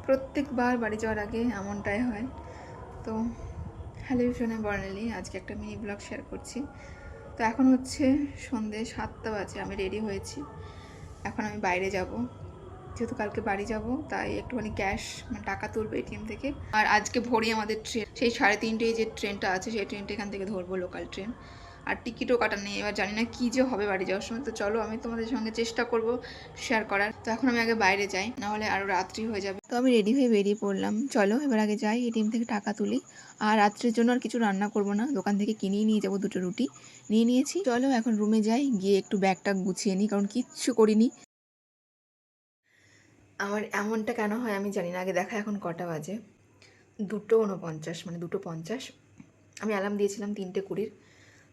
প্রত্যেকবার বাড়ি যাওয়ার আগে এমনটাই হয়। তো হ্যালো সোনা বর্ণালী, আজকে একটা মিনি ব্লগ শেয়ার করছি। তো এখন হচ্ছে সন্ধ্যে 7টা বাজে, আমি রেডি হয়েছি। এখন আমি বাইরে যাব, যেহেতু কালকে বাড়ি যাব, তাই একটুখানি ক্যাশ মানে টাকা তুলবো এটিএম থেকে। আর আজকে ভোরই আমাদের ট্রেন, সেই 3:30 যে ট্রেনটা আছে সেই ট্রেনটা এখান থেকে ধরবো, লোকাল ট্রেন। আর টিকিটও কাটা নেই, এবার জানি না কী যে হবে বাড়ি যাওয়ার সময়। তো চলো আমি তোমাদের সঙ্গে চেষ্টা করব শেয়ার করার। তো এখন আমি আগে বাইরে যাই, নাহলে আরও রাত্রি হয়ে যাবে। তো আমি রেডি হয়ে বেরিয়ে পড়লাম, চলো এবার আগে যাই এটিএম থেকে টাকা তুলি। আর রাত্রের জন্য আর কিছু রান্না করব না, দোকান থেকে কিনেই নিয়ে যাবো, 2টো রুটি নিয়ে নিয়েছি। চলো এখন রুমে যাই, গিয়ে একটু ব্যাগটা গুছিয়ে নিই, কারণ কিচ্ছু করিনি। আমার এমনটা কেন হয় আমি জানি না। আগে দেখা এখন কটা বাজে, 2:49, মানে 2:50। আমি অ্যালার্ম দিয়েছিলাম 3:20।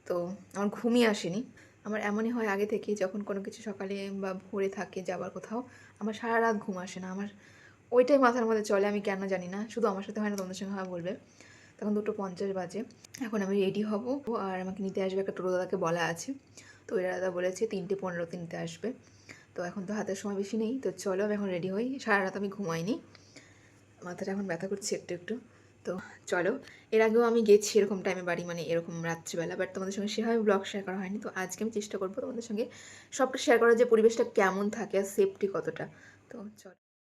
তো আমার ঘুমই আসেনি। আমার এমনই হয় আগে থেকে, যখন কোনো কিছু সকালে বা ভোরে থাকে যাবার কোথাও, আমার সারা রাত ঘুম আসে না। আমার ওইটাই মাথার মধ্যে চলে, আমি কেন জানি না। শুধু আমার সাথে হয় না, তোমাদের সঙ্গে হয় বলবে। তখন 2:50 বাজে। এখন আমি রেডি হব, আর আমাকে নিতে আসবে একটা টোটো দাদাকে বলা আছে। তো ওই দাদা বলেছে 3:15-তে নিতে আসবে। তো এখন তো হাতের সময় বেশি নেই, তো চলো আমি এখন রেডি হই। সারা রাত আমি ঘুমাইনি, মাথাটা এখন ব্যথা করছে একটু একটু। তো চলো, এর আগেও আমি গেছি এরকম টাইমে বাড়ি, মানে এরকম রাত্রিবেলা, বাট তোমাদের সঙ্গে সেভাবে ব্লগ শেয়ার করা হয়নি। তো আজকে আমি চেষ্টা করবো তোমাদের সঙ্গে সবটা শেয়ার করার, যে পরিবেশটা কেমন থাকে আর সেফটি কতটা।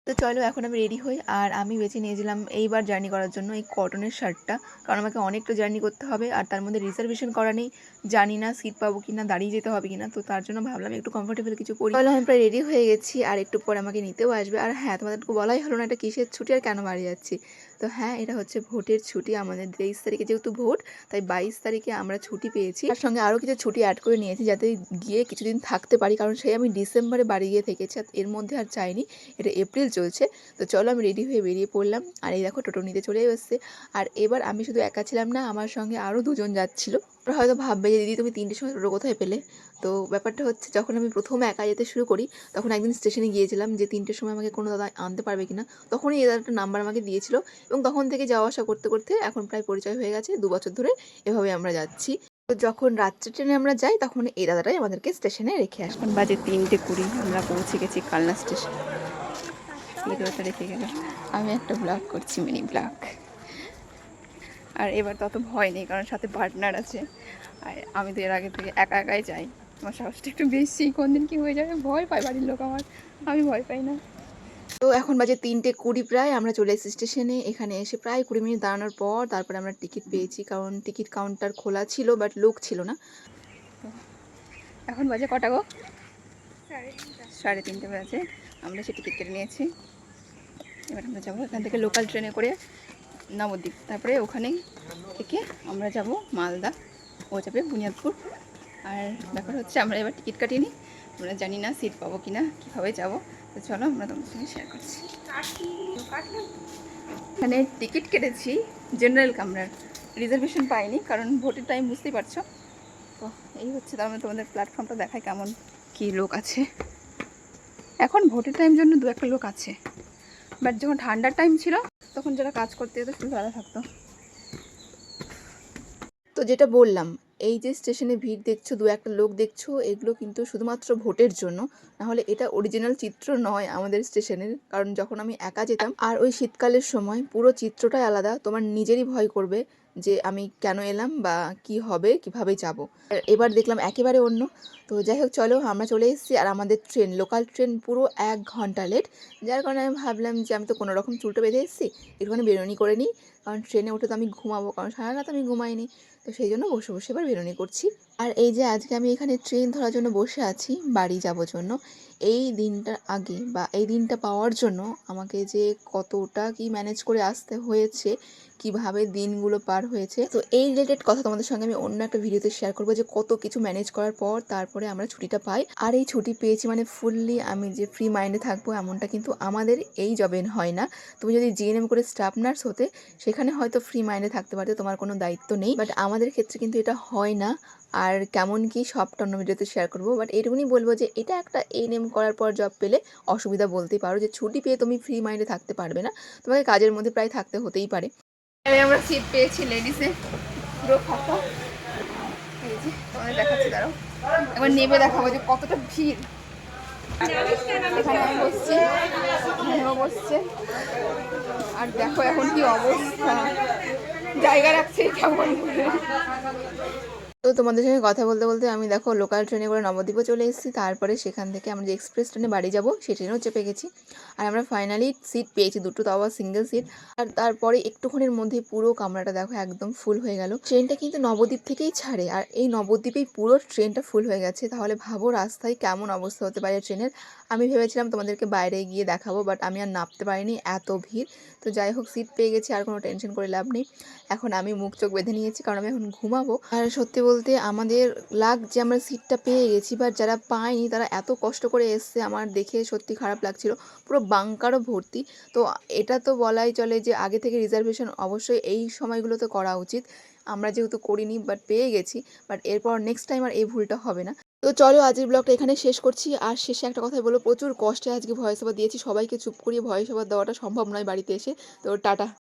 তো চলো, এখন আমি রেডি হই। আর আমি বেছে নিয়েছিলাম এইবার জার্নি করার জন্য এই কটনের শার্টটা, কারণ আমাকে অনেকটা জার্নি করতে হবে। আর তার মধ্যে রিজার্ভেশন করা নেই, জানি না সিট পাবো কি না, দাঁড়িয়ে যেতে হবে কি না। তো তার জন্য ভাবলাম একটু কমফোর্টেবল কিছু পরি। তাহলে আমি প্রায় রেডি হয়ে গেছি, আর একটু পর আমাকে নিতেও আসবে। আর হ্যাঁ, তোমাদেরকে বলাই হলো না এটা কিসের ছুটি আর কেন বাড়ি যাচ্ছি। তো হ্যাঁ, এটা হচ্ছে ভোটের ছুটি। আমাদের 23 তারিখে যেহেতু ভোট, তাই 22 তারিখে আমরা ছুটি পেয়েছি। তার সঙ্গে আরও কিছু ছুটি অ্যাড করে নিয়েছি, যাতে গিয়ে কিছুদিন থাকতে পারি, কারণ সেই আমি ডিসেম্বরে বাড়ি গিয়ে থেকেছি, আর এর মধ্যে আর চাইনি। এটা এপ্রিল চলছে। তো চলো আমি রেডি হয়ে বেরিয়ে পড়লাম। আর এই দেখো টোটো নিতে চলে এসেছে। আর এবার আমি শুধু একা ছিলাম না, আমার সঙ্গে আরও 2জন যাচ্ছিলো। ওরা হয়তো ভাববে যে দিদি তুমি 3টের সময় টোটো কোথায় পেলে। তো ব্যাপারটা হচ্ছে, যখন আমি প্রথমে একা যেতে শুরু করি, তখন একদিন স্টেশনে গিয়েছিলাম যে 3টের সময় আমাকে কোনো দাদা আনতে পারবে কিনা। তখনই এই দাদাটা নাম্বার আমাকে দিয়েছিল, এবং তখন থেকে যাওয়া আসা করতে করতে এখন প্রায় পরিচয় হয়ে গেছে। 2 বছর ধরে এভাবে আমরা যাচ্ছি। তো যখন রাত্রে ট্রেনে আমরা যাই, তখন এই দাদাটাই আমাদেরকে স্টেশনে রেখে আসে। এখন বাজে 3:20, আমরা পৌঁছে গেছি কালনা স্টেশন। এই দাদাটা রেখে গেল। আমি একটা ব্লগ করছি, মিনি ব্লগ। আর এবার তত ভয় নেই, কারণ সাথে পার্টনার আছে। আর আমি তো এর আগে থেকে একা একাই যাই, আমার সাহসটা একটু বেশি। কোন দিন কী হয়ে যাবে ভয় পায় বাড়ির লোক আমার, আমি ভয় পাই না। তো এখন বাজে 3:20 প্রায়, আমরা চলে এসেছি স্টেশনে। এখানে এসে প্রায় 20 মিনিট দাঁড়ানোর পর তারপরে আমরা টিকিট পেয়েছি, কারণ টিকিট কাউন্টার খোলা ছিল, বাট লোক ছিল না। তো এখন বাজে কটা গো? 3:30 বাজে। আমরা সে টিকিট কেটে নিয়েছি। এবার আমরা যাবো এখান থেকে লোকাল ট্রেনে করে নবদ্বীপ, তারপরে ওখানে থেকে আমরা যাব মালদা, ও যাবে বুনিয়াদপুর। আর ব্যাপার হচ্ছে, আমরা এবার টিকিট কাটিয়ে নিই, আমরা জানি না সিট পাবো কি না, কীভাবে যাবো। তো চলো আমরা তোমাদের সঙ্গে শেয়ার করছি। এখানে টিকিট কেটেছি জেনারেল কামরার, রিজার্ভেশন পাইনি, কারণ ভোটের টাইম বুঝতেই পারছো। তো এই হচ্ছে, তার মানে তোমাদের প্ল্যাটফর্মটা দেখায় কেমন কি লোক আছে। এখন ভোটের টাইম জন্য 2-1 লোক আছে, বাট যখন ঠান্ডার টাইম ছিল তখন যারা কাজ করতে যেত শুধু তারা থাকতো। তো যেটা বললাম, এই যে স্টেশনে ভিড় দেখছো, 2-1 লোক দেখছো, এগুলো কিন্তু শুধুমাত্র ভোটের জন্য, নাহলে এটা অরিজিনাল চিত্র নয় আমাদের স্টেশনের। কারণ যখন আমি একা যেতাম, আর ওই শীতকালের সময় পুরো চিত্রটাই আলাদা, তোমার নিজেরই ভয় করবে যে আমি কেন এলাম বা কি হবে, কিভাবে যাব। এবার দেখলাম একেবারে অন্য। তো যাই হোক, চলো আমরা চলে এসেছি। আর আমাদের ট্রেন, লোকাল ট্রেন, পুরো 1 ঘন্টা লেট। যার কারণে আমি ভাবলাম যে আমি তো কোনো রকম চুলটা বেঁধে এসেছি, একটুখানি বেরোনি করে নিই, কারণ ট্রেনে উঠে তো আমি ঘুমাবো, কারণ সারা রাত আমি ঘুমাইনি। তো সেই জন্য বসে বসে এবার বেরোনি করছি। আর এই যে আজকে আমি এখানে ট্রেন ধরার জন্য বসে আছি বাড়ি যাওয়ার জন্য, এই দিনটার আগে বা এই দিনটা পাওয়ার জন্য আমাকে যে কতটা কি ম্যানেজ করে আসতে হয়েছে, কিভাবে দিনগুলো পার হয়েছে। তো এই রিলেটেড কথা তোমাদের সঙ্গে আমি অন্য একটা ভিডিওতে শেয়ার করবো, যে কত কিছু ম্যানেজ করার পর তারপরে আমরা ছুটিটা পাই। আর এই ছুটি পেয়েছি মানে ফুললি আমি যে ফ্রি মাইন্ডে থাকবো, এমনটা কিন্তু আমাদের এই জবে হয় না। তুমি যদি জিএনএম করে স্টাফ নার্স হতে, সেখানে হয়তো ফ্রি মাইন্ডে থাকতে পারতে, তোমার কোনো দায়িত্ব নেই। বাট আমাদের ক্ষেত্রে কিন্তু এটা হয় না। আর কেমন কি সবটা অন্য ভিডিওতে শেয়ার করবো, বাট এটুকুনি বলবো যে এটা একটা এএনএম করার পর জব পেলে অসুবিধা বলতেই পারো, যে ছুটি পেয়ে তুমি ফ্রি মাইন্ডে থাকতে পারবে না, তোমাকে কাজের মধ্যে প্রায় থাকতে হতেই পারে। আমরা সিট পেয়েছি লেডিসে, পুরো ফাঁকা। এই যে তোমাদের দেখাচ্ছি, দাঁড়াও এবার নেবে দেখাবো যে কতটা ভিড়। এখানে আমি বসছি, এখানেও বসছে। আর দেখো এখন কি অবস্থা, জায়গা রাখছে কেমন। তো তোমাদের সঙ্গে কথা বলতে বলতে আমি দেখো লোকাল ট্রেনে করে নবদ্বীপও চলে এসেছি। তারপরে সেখান থেকে আমরা যে এক্সপ্রেস ট্রেনে বাড়ি যাব সেই ট্রেনেও চেপে গেছি। আর আমরা ফাইনালি সিট পেয়েছি দুটো, তাও আবার সিঙ্গেল সিট। আর তারপরে একটুক্ষণের মধ্যেই পুরো কামরাটা দেখো একদম ফুল হয়ে গেল। ট্রেনটা কিন্তু নবদ্বীপ থেকেই ছাড়ে, আর এই নবদ্বীপেই পুরো ট্রেনটা ফুল হয়ে গেছে। তাহলে ভাবো রাস্তায় কেমন অবস্থা হতে পারে ট্রেনের। আমি ভেবেছিলাম তোমাদেরকে বাইরে গিয়ে দেখাবো, বাট আমি আর নামতে পারিনি, এত ভিড়। তো যাই হোক, সিট পেয়ে গেছি, আর কোনো টেনশন করে লাভ নেই। এখন আমি মুখ চোখ বেঁধে নিয়েছি, কারণ আমি এখন ঘুমাবো। আর সত্যি বলতে আমাদের লাগ যে আমরা সিটটা পেয়ে গেছি, বাট যারা পায়নি তারা এত কষ্ট করে এসছে, আমার দেখে সত্যি খারাপ লাগছিল। পুরো বাঙ্কারও ভর্তি। তো এটা তো বলাই চলে যে আগে থেকে রিজার্ভেশন অবশ্যই এই সময়গুলোতে করা উচিত। আমরা যেহেতু করিনি, বাট পেয়ে গেছি, বাট এরপর নেক্সট টাইম আর এই ভুলটা হবে না। তো চলো আজকের ব্লগটা এখানে শেষ করছি। আর শেষে একটা কথাই বলবো, প্রচুর কষ্টে আজকে ভয়েস ওভার দিয়েছি, সবাইকে চুপ করিয়ে ভয়েস ওভার দেওয়াটা সম্ভব নয় বাড়িতে এসে। তো টাটা।